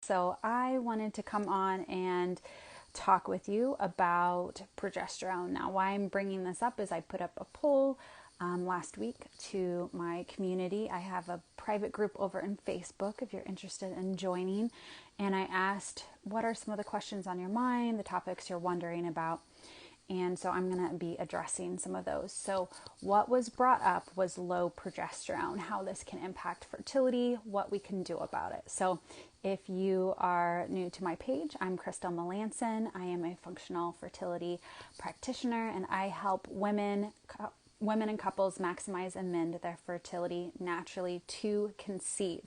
So I wanted to come on and talk with you about progesterone. Now, why I'm bringing this up is I put up a poll last week to my community. I have a private group over in Facebook if you're interested in joining. And I asked, what are some of the questions on your mind, the topics you're wondering about? And so I'm going to be addressing some of those. So what was brought up was low progesterone, how this can impact fertility, what we can do about it. So if you are new to my page, I'm Crystal Melanson. I am a functional fertility practitioner, and I help women and couples maximize and mend their fertility naturally to conceive.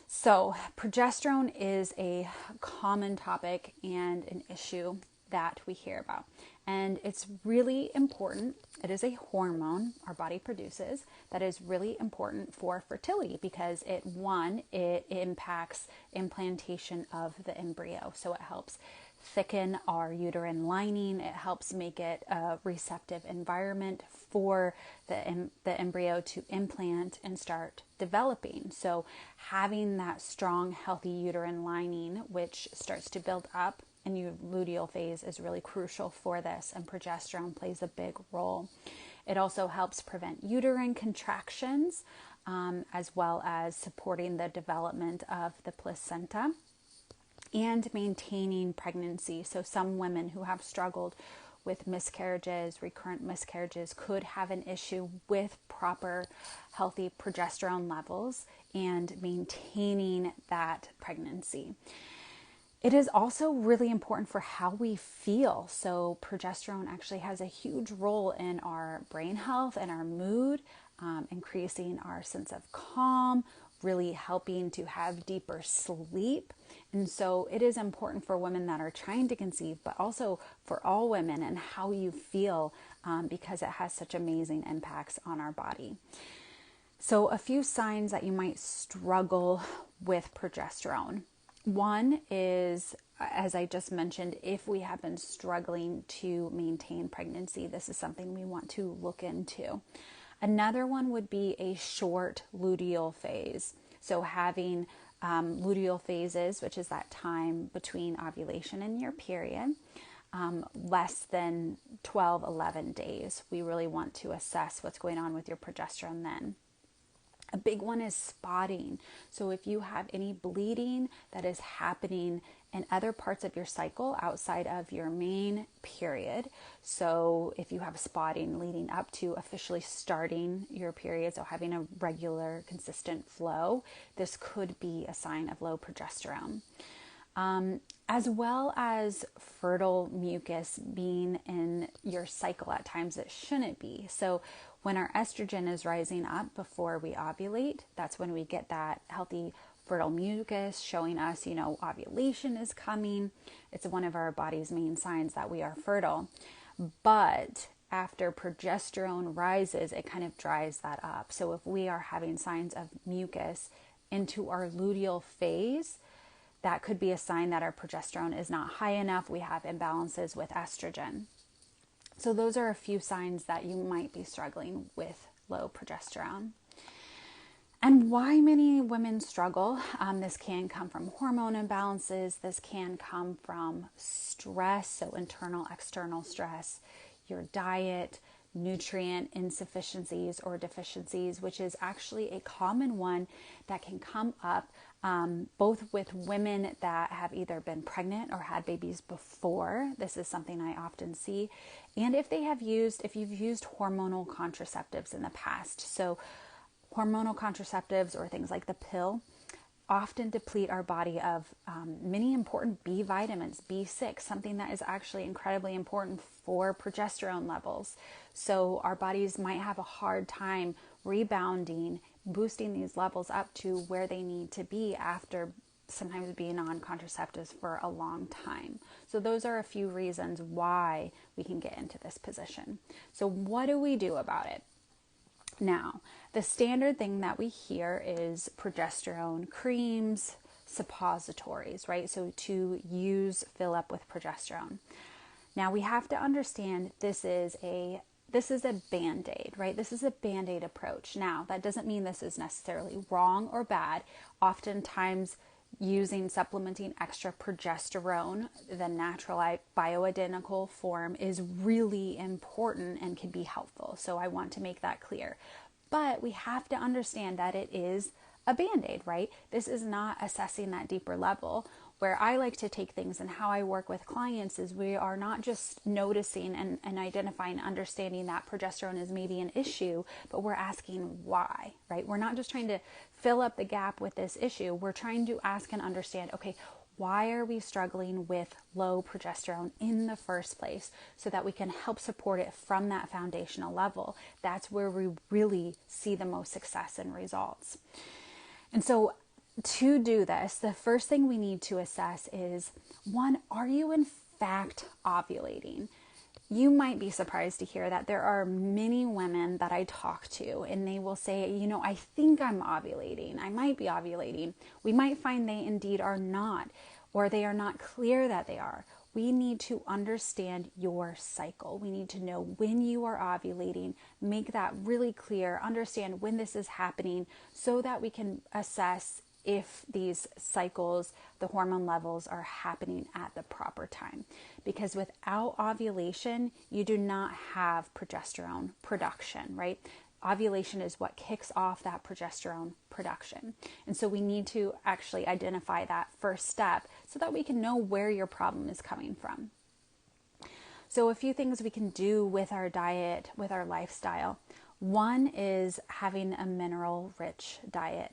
So progesterone is a common topic and an issue that we hear about. And it's really important. It is a hormone our body produces that is really important for fertility because it impacts implantation of the embryo. So it helps thicken our uterine lining. It helps make it a receptive environment for the embryo to implant and start developing. So having that strong, healthy uterine lining, which starts to build up in your luteal phase, is really crucial for this, and progesterone plays a big role. It also helps prevent uterine contractions, as well as supporting the development of the placenta and maintaining pregnancy. So some women who have struggled with miscarriages, recurrent miscarriages, could have an issue with proper healthy progesterone levels and maintaining that pregnancy. It is also really important for how we feel. So progesterone actually has a huge role in our brain health and our mood, increasing our sense of calm, really helping to have deeper sleep. And so it is important for women that are trying to conceive, but also for all women and how you feel, because it has such amazing impacts on our body. So a few signs that you might struggle with progesterone. One is, as I just mentioned, if we have been struggling to maintain pregnancy, this is something we want to look into. Another one would be a short luteal phase. So having luteal phases, which is that time between ovulation and your period, less than 12, 11 days. We really want to assess what's going on with your progesterone then. A big one is spotting. So if you have any bleeding that is happening in other parts of your cycle outside of your main period, so if you have spotting leading up to officially starting your period, so having a regular, consistent flow, this could be a sign of low progesterone. As well as fertile mucus being in your cycle at times it shouldn't be. So when our estrogen is rising up before we ovulate, that's when we get that healthy fertile mucus showing us, ovulation is coming. It's one of our body's main signs that we are fertile. But after progesterone rises, it kind of dries that up. So if we are having signs of mucus into our luteal phase, that could be a sign that our progesterone is not high enough. We have imbalances with estrogen. So those are a few signs that you might be struggling with low progesterone. And why many women struggle. This can come from hormone imbalances. This can come from stress, so internal, external stress, your diet, nutrient insufficiencies or deficiencies, which is actually a common one that can come up both with women that have either been pregnant or had babies before. This is something I often see. And if you've used hormonal contraceptives in the past. So hormonal contraceptives or things like the pill often deplete our body of many important B vitamins, B6, something that is actually incredibly important for progesterone levels. So our bodies might have a hard time rebounding, boosting these levels up to where they need to be after sometimes being on contraceptives for a long time. So those are a few reasons why we can get into this position. So what do we do about it? Now, the standard thing that we hear is progesterone creams, suppositories, right? So to fill up with progesterone. Now we have to understand this is a Band-Aid, right? This is a Band-Aid approach. Now, that doesn't mean this is necessarily wrong or bad. Oftentimes using supplementing extra progesterone, the natural bioidentical form, is really important and can be helpful. So I want to make that clear. But we have to understand that it is a Band-Aid, right? This is not assessing that deeper level. Where I like to take things and how I work with clients is we are not just noticing and identifying, understanding that progesterone is maybe an issue, but we're asking why, right? We're not just trying to fill up the gap with this issue. We're trying to ask and understand, okay, why are we struggling with low progesterone in the first place so that we can help support it from that foundational level. That's where we really see the most success and results. And so to do this, the first thing we need to assess is, one, are you in fact ovulating? You might be surprised to hear that there are many women that I talk to and they will say, I think I'm ovulating. I might be ovulating. We might find they indeed are not, or they are not clear that they are. We need to understand your cycle. We need to know when you are ovulating, make that really clear, understand when this is happening so that we can assess if these cycles, the hormone levels are happening at the proper time. Because without ovulation, you do not have progesterone production, right? Ovulation is what kicks off that progesterone production. And so we need to actually identify that first step so that we can know where your problem is coming from. So a few things we can do with our diet, with our lifestyle. One is having a mineral-rich diet.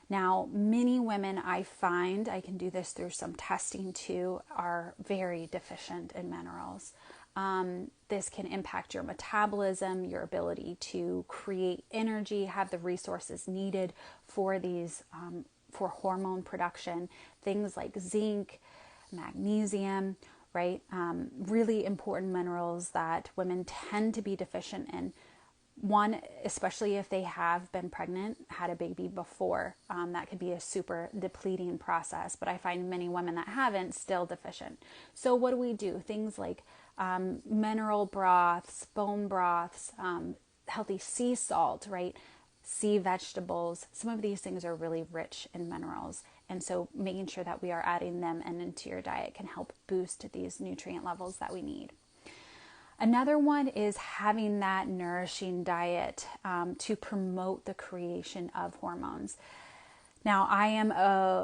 Now, many women I find, I can do this through some testing too, are very deficient in minerals. This can impact your metabolism, your ability to create energy, have the resources needed for these, for hormone production. Things like zinc, magnesium, right? Really important minerals that women tend to be deficient in. One, especially if they have been pregnant, had a baby before, that could be a super depleting process. But I find many women that haven't still deficient. So what do? Things like mineral broths, bone broths, healthy sea salt, right? Sea vegetables. Some of these things are really rich in minerals. And so making sure that we are adding them and into your diet can help boost these nutrient levels that we need. Another one is having that nourishing diet to promote the creation of hormones. Now, I am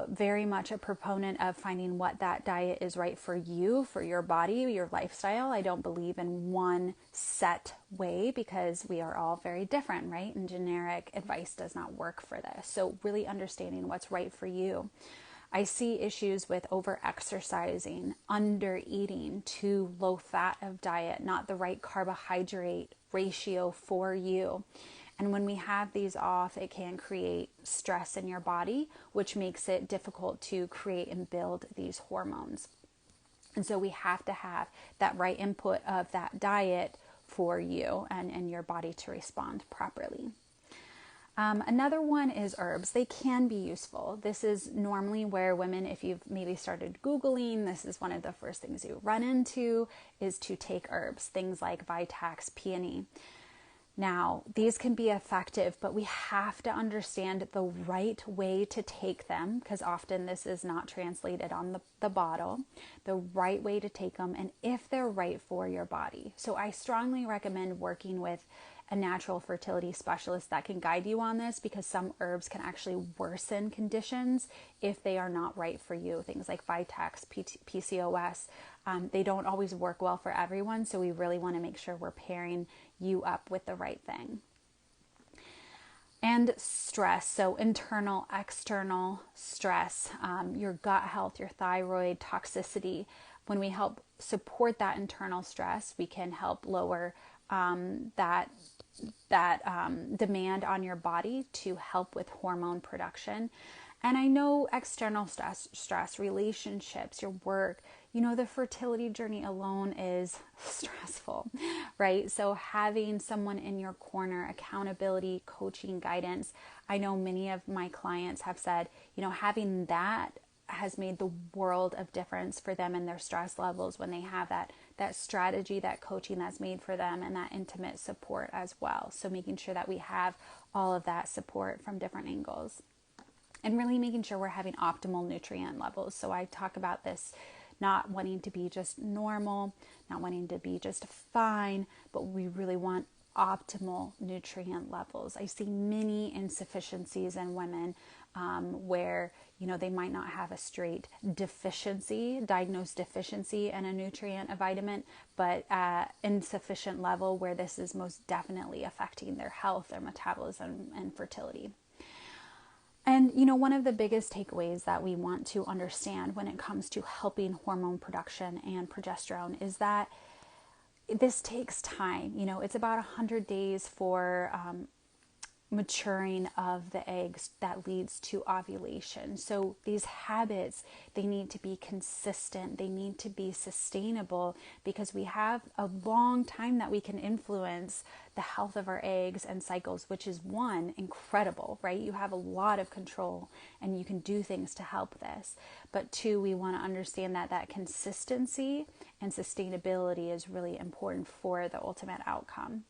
very much a proponent of finding what that diet is right for you, for your body, your lifestyle. I don't believe in one set way because we are all very different, right? And generic advice does not work for this. So really understanding what's right for you. I see issues with over-exercising, under-eating, too low fat of diet, not the right carbohydrate ratio for you. And when we have these off, it can create stress in your body, which makes it difficult to create and build these hormones. And so we have to have that right input of that diet for you and your body to respond properly. Another one is herbs. They can be useful. This is normally where women, if you've maybe started Googling, this is one of the first things you run into is to take herbs, things like Vitax, peony. Now, these can be effective, but we have to understand the right way to take them because often this is not translated on the bottle, the right way to take them and if they're right for your body. So I strongly recommend working with a natural fertility specialist that can guide you on this because some herbs can actually worsen conditions if they are not right for you. Things like Vitax, PCOS, they don't always work well for everyone. So we really want to make sure we're pairing you up with the right thing. And stress, so internal, external stress, your gut health, your thyroid, toxicity. When we help support that internal stress, we can help lower that demand on your body to help with hormone production. And I know external stress, relationships, your work, the fertility journey alone is stressful, right? So having someone in your corner, accountability, coaching, guidance. I know many of my clients have said, having that has made the world of difference for them and their stress levels when they have that strategy, that coaching that's made for them and that intimate support as well. So making sure that we have all of that support from different angles. and really making sure we're having optimal nutrient levels. So I talk about this not wanting to be just normal, not wanting to be just fine, but we really want optimal nutrient levels. I see many insufficiencies in women where, they might not have a straight deficiency, diagnosed deficiency in a nutrient, a vitamin, but insufficient level where this is most definitely affecting their health, their metabolism, and fertility. And, one of the biggest takeaways that we want to understand when it comes to helping hormone production and progesterone is that this takes time. It's about 100 days for maturing of the eggs that leads to ovulation. So these habits, they need to be consistent. They need to be sustainable because we have a long time that we can influence the health of our eggs and cycles, which is one, incredible, right? You have a lot of control and you can do things to help this. But two, we want to understand that consistency and sustainability is really important for the ultimate outcome.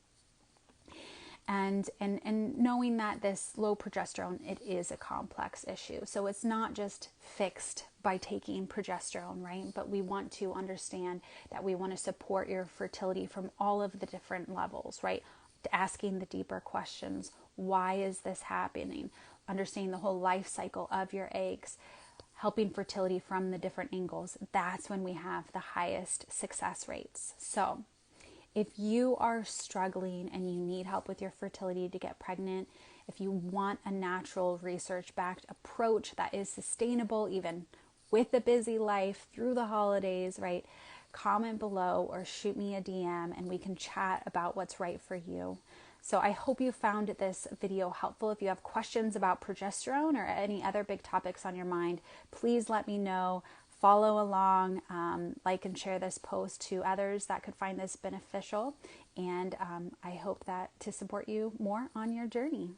And knowing that this low progesterone, it is a complex issue. So it's not just fixed by taking progesterone, right? But we want to understand that we want to support your fertility from all of the different levels, right? Asking the deeper questions. Why is this happening? Understanding the whole life cycle of your eggs. Helping fertility from the different angles. That's when we have the highest success rates. So if you are struggling and you need help with your fertility to get pregnant, if you want a natural research-backed approach that is sustainable even with a busy life through the holidays, right? Comment below or shoot me a DM and we can chat about what's right for you. So I hope you found this video helpful. If you have questions about progesterone or any other big topics on your mind, please let me know. Follow along, like and share this post to others that could find this beneficial. And I hope that to support you more on your journey.